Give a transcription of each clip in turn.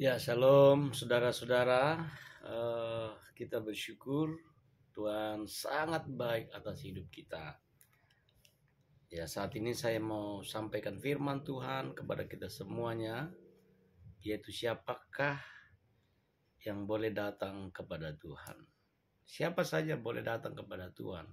Ya, shalom saudara-saudara. Kita bersyukur Tuhan sangat baik atas hidup kita. Ya, saat ini saya mau sampaikan firman Tuhan kepada kita semuanya, yaitu siapakah yang boleh datang kepada Tuhan. Siapa saja boleh datang kepada Tuhan.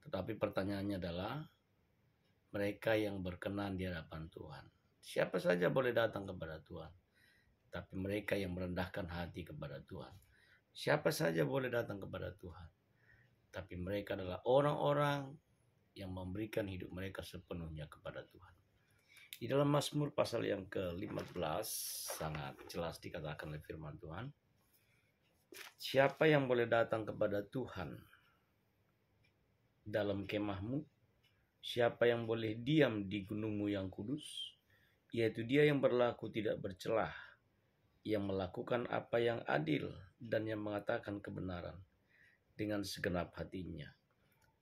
Tetapi pertanyaannya adalah mereka yang berkenan di hadapan Tuhan. Siapa saja boleh datang kepada Tuhan. Tapi mereka yang merendahkan hati kepada Tuhan. Siapa saja boleh datang kepada Tuhan. Tapi mereka adalah orang-orang yang memberikan hidup mereka sepenuhnya kepada Tuhan. Di dalam Mazmur pasal yang ke-15 sangat jelas dikatakan oleh firman Tuhan. Siapa yang boleh datang kepada Tuhan dalam kemahmu? Siapa yang boleh diam di gunungmu yang kudus? Yaitu dia yang berlaku tidak bercelah, yang melakukan apa yang adil dan yang mengatakan kebenaran dengan segenap hatinya,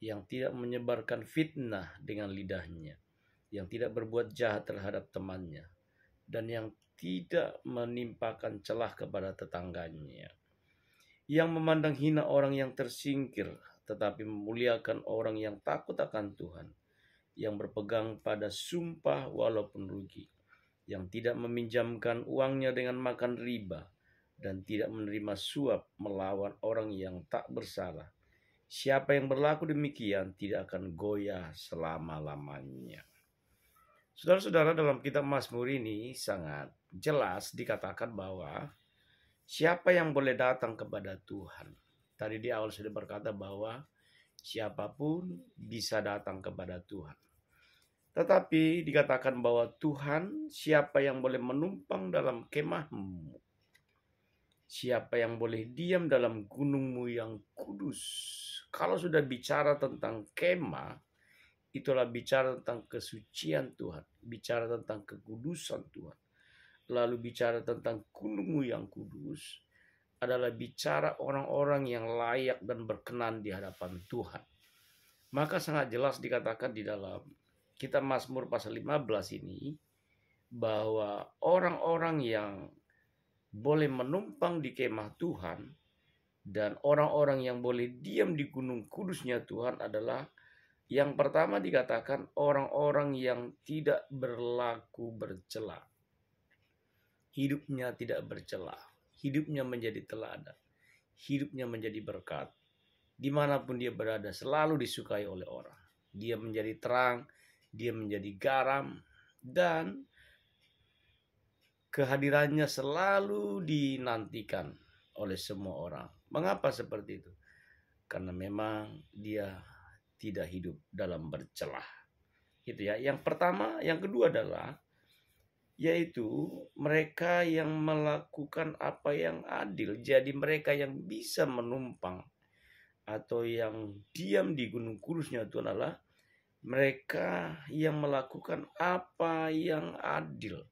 yang tidak menyebarkan fitnah dengan lidahnya, yang tidak berbuat jahat terhadap temannya, dan yang tidak menimpakan celah kepada tetangganya, yang memandang hina orang yang tersingkir, tetapi memuliakan orang yang takut akan Tuhan, yang berpegang pada sumpah walaupun rugi, yang tidak meminjamkan uangnya dengan makan riba, dan tidak menerima suap melawan orang yang tak bersalah. Siapa yang berlaku demikian tidak akan goyah selama-lamanya. Saudara-saudara, dalam kitab Mazmur ini sangat jelas dikatakan bahwa siapa yang boleh datang kepada Tuhan. Tadi di awal sudah berkata bahwa siapapun bisa datang kepada Tuhan. Tetapi dikatakan bahwa Tuhan, siapa yang boleh menumpang dalam kemahmu? Siapa yang boleh diam dalam gunungmu yang kudus? Kalau sudah bicara tentang kemah, itulah bicara tentang kesucian Tuhan, bicara tentang kekudusan Tuhan. Lalu bicara tentang gunungmu yang kudus adalah bicara orang-orang yang layak dan berkenan di hadapan Tuhan. Maka sangat jelas dikatakan di dalam kitab Mazmur pasal 15 ini bahwa orang-orang yang boleh menumpang di kemah Tuhan dan orang-orang yang boleh diam di gunung kudusnya Tuhan adalah yang pertama dikatakan orang-orang yang tidak berlaku bercela. Hidupnya tidak bercela. Hidupnya menjadi teladan. Hidupnya menjadi berkat. Dimanapun dia berada selalu disukai oleh orang. Dia menjadi terang. Dia menjadi garam. Dan kehadirannya selalu dinantikan oleh semua orang. Mengapa seperti itu? Karena memang dia tidak hidup dalam bercelah. Gitu ya. Yang pertama, yang kedua adalah yaitu mereka yang melakukan apa yang adil. Jadi mereka yang bisa menumpang atau yang diam di gunung kudusnya itu adalah mereka yang melakukan apa yang adil.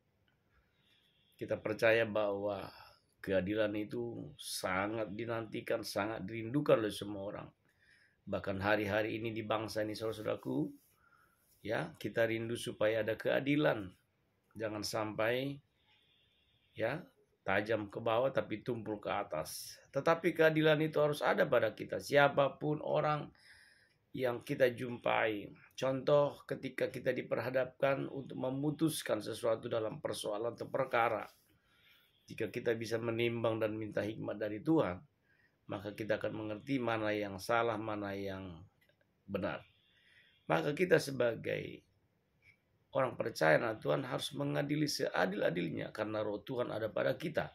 Kita percaya bahwa keadilan itu sangat dinantikan, sangat dirindukan oleh semua orang. Bahkan hari-hari ini di bangsa ini, saudara-saudaraku, ya, kita rindu supaya ada keadilan. Jangan sampai ya tajam ke bawah tapi tumpul ke atas. Tetapi keadilan itu harus ada pada kita, siapapun orang yang kita jumpai. Contoh ketika kita diperhadapkan untuk memutuskan sesuatu dalam persoalan atau perkara. Jika kita bisa menimbang dan minta hikmat dari Tuhan, maka kita akan mengerti mana yang salah, mana yang benar. Maka kita sebagai orang percaya, nah Tuhan harus mengadili seadil-adilnya karena roh Tuhan ada pada kita.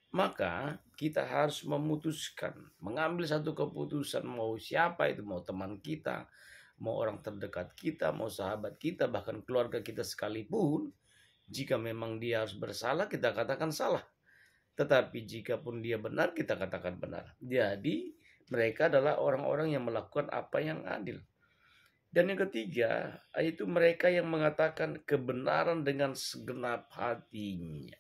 Maka kita harus memutuskan, mengambil satu keputusan, mau siapa itu, mau teman kita, mau orang terdekat kita, mau sahabat kita, bahkan keluarga kita sekalipun. Jika memang dia harus bersalah, kita katakan salah. Tetapi jika pun dia benar, kita katakan benar. Jadi mereka adalah orang-orang yang melakukan apa yang adil. Dan yang ketiga, yaitu mereka yang mengatakan kebenaran dengan segenap hatinya.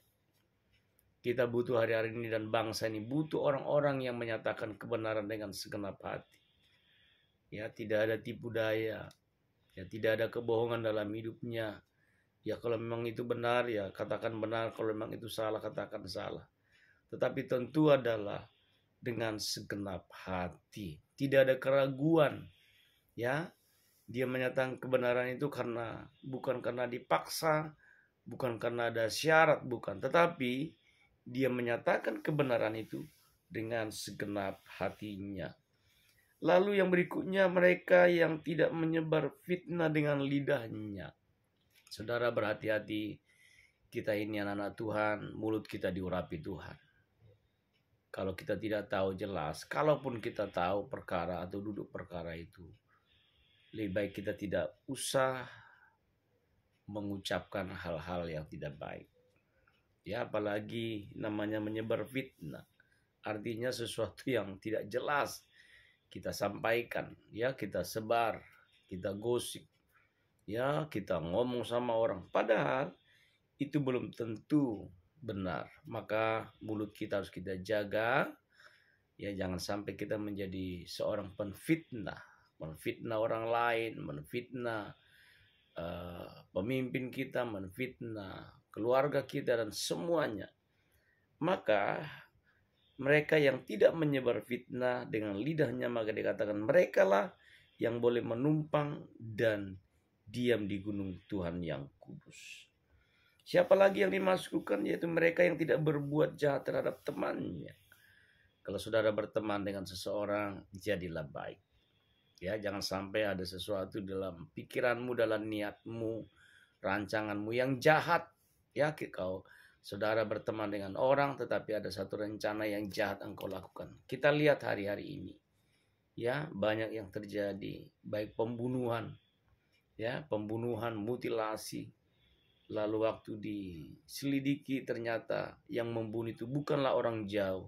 Kita butuh hari-hari ini dan bangsa ini butuh orang-orang yang menyatakan kebenaran dengan segenap hati. Ya, tidak ada tipu daya. Ya, tidak ada kebohongan dalam hidupnya. Ya kalau memang itu benar ya katakan benar, kalau memang itu salah katakan salah. Tetapi tentu adalah dengan segenap hati, tidak ada keraguan, ya. Dia menyatakan kebenaran itu bukan karena dipaksa, bukan karena ada syarat, bukan, tetapi dia menyatakan kebenaran itu dengan segenap hatinya. Lalu yang berikutnya, mereka yang tidak menyebar fitnah dengan lidahnya. Saudara berhati-hati, kita ini anak-anak Tuhan, mulut kita diurapi Tuhan. Kalau kita tidak tahu jelas, kalaupun kita tahu perkara atau duduk perkara itu, lebih baik kita tidak usah mengucapkan hal-hal yang tidak baik. Ya, apalagi namanya menyebar fitnah. Artinya sesuatu yang tidak jelas kita sampaikan, ya, kita sebar, kita gosip, ya, kita ngomong sama orang. Padahal itu belum tentu benar. Maka mulut kita harus kita jaga. Ya, jangan sampai kita menjadi seorang penfitnah, menfitnah orang lain, menfitnah pemimpin kita, menfitnah keluarga kita dan semuanya. Maka mereka yang tidak menyebar fitnah dengan lidahnya, maka dikatakan merekalah yang boleh menumpang dan diam di gunung Tuhan yang kudus. Siapa lagi yang dimasukkan? Yaitu mereka yang tidak berbuat jahat terhadap temannya. Kalau saudara berteman dengan seseorang, jadilah baik. Ya, jangan sampai ada sesuatu dalam pikiranmu, dalam niatmu, rancanganmu yang jahat. Ya, kalau saudara berteman dengan orang tetapi ada satu rencana yang jahat engkau lakukan. Kita lihat hari-hari ini. Ya, banyak yang terjadi, baik pembunuhan, ya, pembunuhan, mutilasi. Lalu waktu diselidiki ternyata yang membunuh itu bukanlah orang jauh,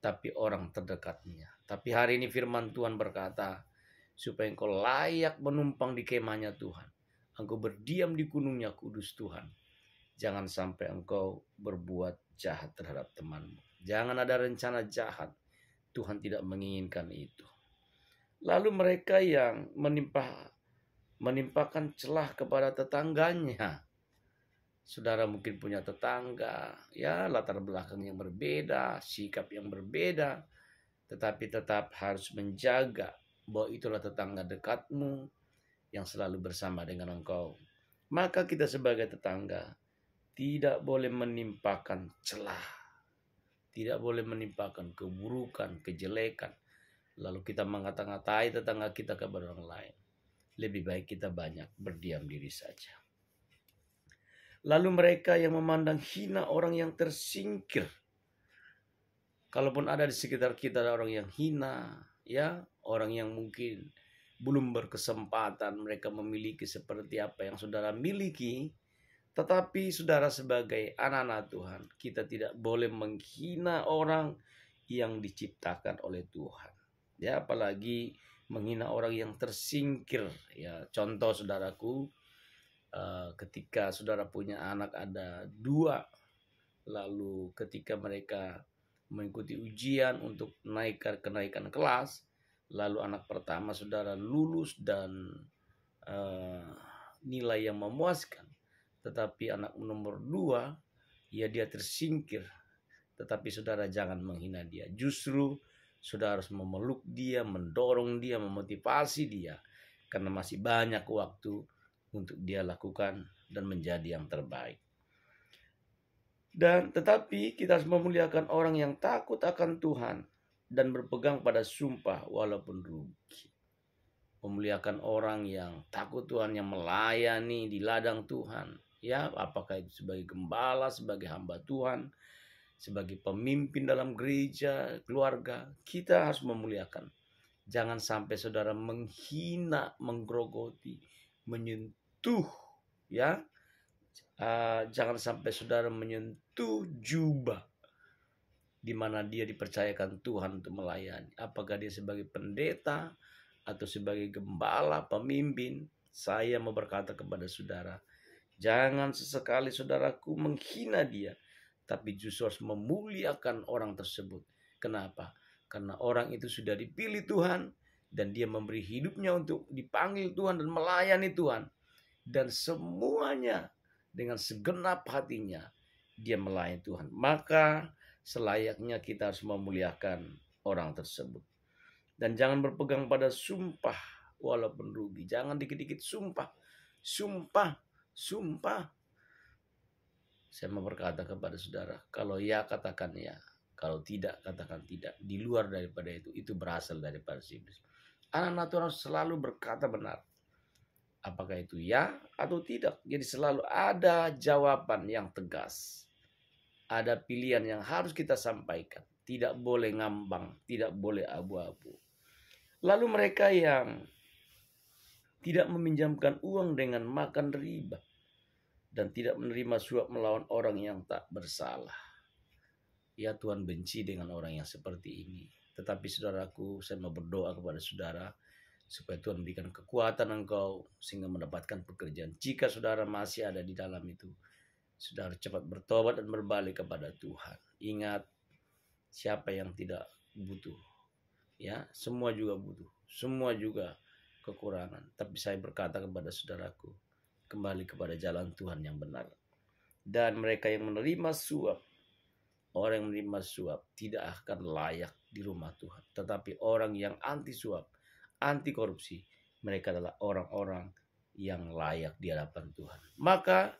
tapi orang terdekatnya. Tapi hari ini firman Tuhan berkata, supaya engkau layak menumpang di kemahnya Tuhan. Engkau berdiam di gunungnya kudus Tuhan. Jangan sampai engkau berbuat jahat terhadap temanmu. Jangan ada rencana jahat. Tuhan tidak menginginkan itu. Lalu mereka yang menimpakan celah kepada tetangganya. Saudara mungkin punya tetangga, ya, latar belakang yang berbeda, sikap yang berbeda, tetapi tetap harus menjaga bahwa itulah tetangga dekatmu yang selalu bersama dengan engkau. Maka kita sebagai tetangga tidak boleh menimpakan celah, tidak boleh menimpakan keburukan, kejelekan, lalu kita mengata-ngatai tetangga kita kepada orang lain. Lebih baik kita banyak berdiam diri saja. Lalu mereka yang memandang hina orang yang tersingkir. Kalaupun ada di sekitar kita ada orang yang hina, ya, orang yang mungkin belum berkesempatan mereka memiliki seperti apa yang saudara miliki, tetapi saudara sebagai anak-anak Tuhan, kita tidak boleh menghina orang yang diciptakan oleh Tuhan. Ya, apalagi menghina orang yang tersingkir. Ya, contoh saudaraku, ketika saudara punya anak ada 2, lalu ketika mereka mengikuti ujian untuk kenaikan kelas, lalu anak pertama saudara lulus dan nilai yang memuaskan, tetapi anak nomor 2 ya dia tersingkir. Tetapi saudara jangan menghina dia, justru saudara harus memeluk dia, mendorong dia, memotivasi dia, karena masih banyak waktu untuk dia lakukan dan menjadi yang terbaik. Dan tetapi kita harus memuliakan orang yang takut akan Tuhan dan berpegang pada sumpah walaupun rugi. Memuliakan orang yang takut Tuhan, yang melayani di ladang Tuhan. Ya, apakah itu sebagai gembala, sebagai hamba Tuhan, sebagai pemimpin dalam gereja, keluarga, kita harus memuliakan. Jangan sampai saudara menghina, menggerogoti, menyentuh, ya. Jangan sampai saudara menyentuh jubah di mana dia dipercayakan Tuhan untuk melayani. Apakah dia sebagai pendeta atau sebagai gembala, pemimpin. Saya mau berkata kepada saudara, jangan sesekali saudaraku menghina dia, tapi justru harus memuliakan orang tersebut. Kenapa? Karena orang itu sudah dipilih Tuhan dan dia memberi hidupnya untuk dipanggil Tuhan dan melayani Tuhan. Dan semuanya dengan segenap hatinya dia melayani Tuhan, maka selayaknya kita harus memuliakan orang tersebut. Dan jangan berpegang pada sumpah walaupun rugi. Jangan dikit-dikit sumpah. Sumpah. Sumpah. Saya mau berkata kepada saudara, kalau ya katakan ya, kalau tidak katakan tidak. Di luar daripada itu berasal daripada iblis. Anak-anak Tuhan selalu berkata benar. Apakah itu ya atau tidak. Jadi selalu ada jawaban yang tegas. Ada pilihan yang harus kita sampaikan. Tidak boleh ngambang, tidak boleh abu-abu. Lalu mereka yang tidak meminjamkan uang dengan makan riba dan tidak menerima suap melawan orang yang tak bersalah. Ya, Tuhan benci dengan orang yang seperti ini. Tetapi saudaraku, saya mau berdoa kepada saudara supaya Tuhan berikan kekuatan engkau sehingga mendapatkan pekerjaan. Jika saudara masih ada di dalam itu, saudara cepat bertobat dan berbalik kepada Tuhan. Ingat, siapa yang tidak butuh? Ya, semua juga butuh, semua juga kekurangan. Tapi saya berkata kepada saudaraku, kembali kepada jalan Tuhan yang benar. Dan mereka yang menerima suap, orang yang menerima suap tidak akan layak di rumah Tuhan. Tetapi orang yang anti suap, anti korupsi, mereka adalah orang-orang yang layak di hadapan Tuhan. Maka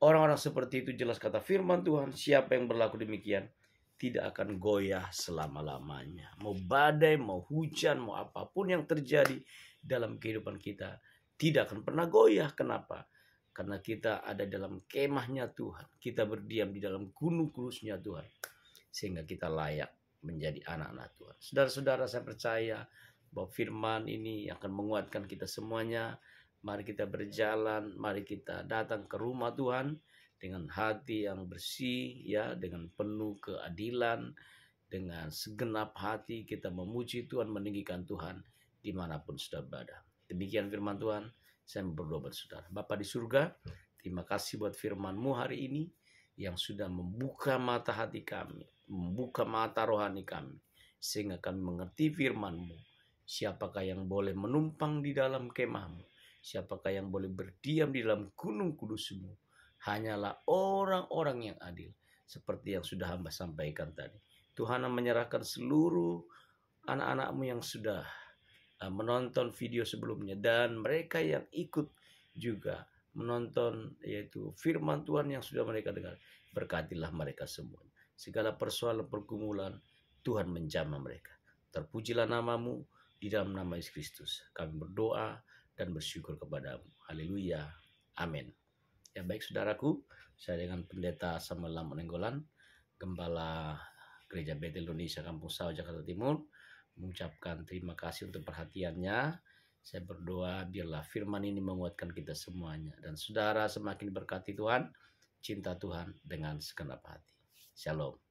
orang-orang seperti itu, jelas kata firman Tuhan, siapa yang berlaku demikian tidak akan goyah selama-lamanya. Mau badai, mau hujan, mau apapun yang terjadi dalam kehidupan kita, tidak akan pernah goyah. Kenapa? Karena kita ada dalam kemahnya Tuhan. Kita berdiam di dalam gunung kudusnya Tuhan. Sehingga kita layak menjadi anak-anak Tuhan. Saudara-saudara, saya percaya bahwa firman ini akan menguatkan kita semuanya. Mari kita berjalan, mari kita datang ke rumah Tuhan dengan hati yang bersih, ya, dengan penuh keadilan, dengan segenap hati kita memuji Tuhan, meninggikan Tuhan dimanapun saudara berada. Demikian firman Tuhan. Saya berdoa buat saudara. Bapa di surga, terima kasih buat firman-Mu hari ini yang sudah membuka mata hati kami, membuka mata rohani kami, sehingga kami mengerti firman-Mu. Siapakah yang boleh menumpang di dalam kemah-Mu? Siapakah yang boleh berdiam di dalam gunung kudus-Mu? Hanyalah orang-orang yang adil, seperti yang sudah hamba sampaikan tadi. Tuhan menyerahkan seluruh anak-anak-Mu yang sudah menonton video sebelumnya dan mereka yang ikut juga menonton, yaitu firman Tuhan yang sudah mereka dengar. Berkatilah mereka semua. Segala persoalan pergumulan Tuhan menjamah mereka. Terpujilah nama-Mu di dalam nama Yesus Kristus. Kami berdoa dan bersyukur kepada-Mu. Haleluya. Amin. Ya, baik saudaraku, saya dengan Pendeta Samuel Lamon-Nenggolan, Gembala Gereja Bethel Indonesia Kampung Sawah Jakarta Timur, mengucapkan terima kasih untuk perhatiannya. Saya berdoa biarlah firman ini menguatkan kita semuanya. Dan saudara semakin berkati Tuhan, cinta Tuhan dengan segenap hati. Shalom.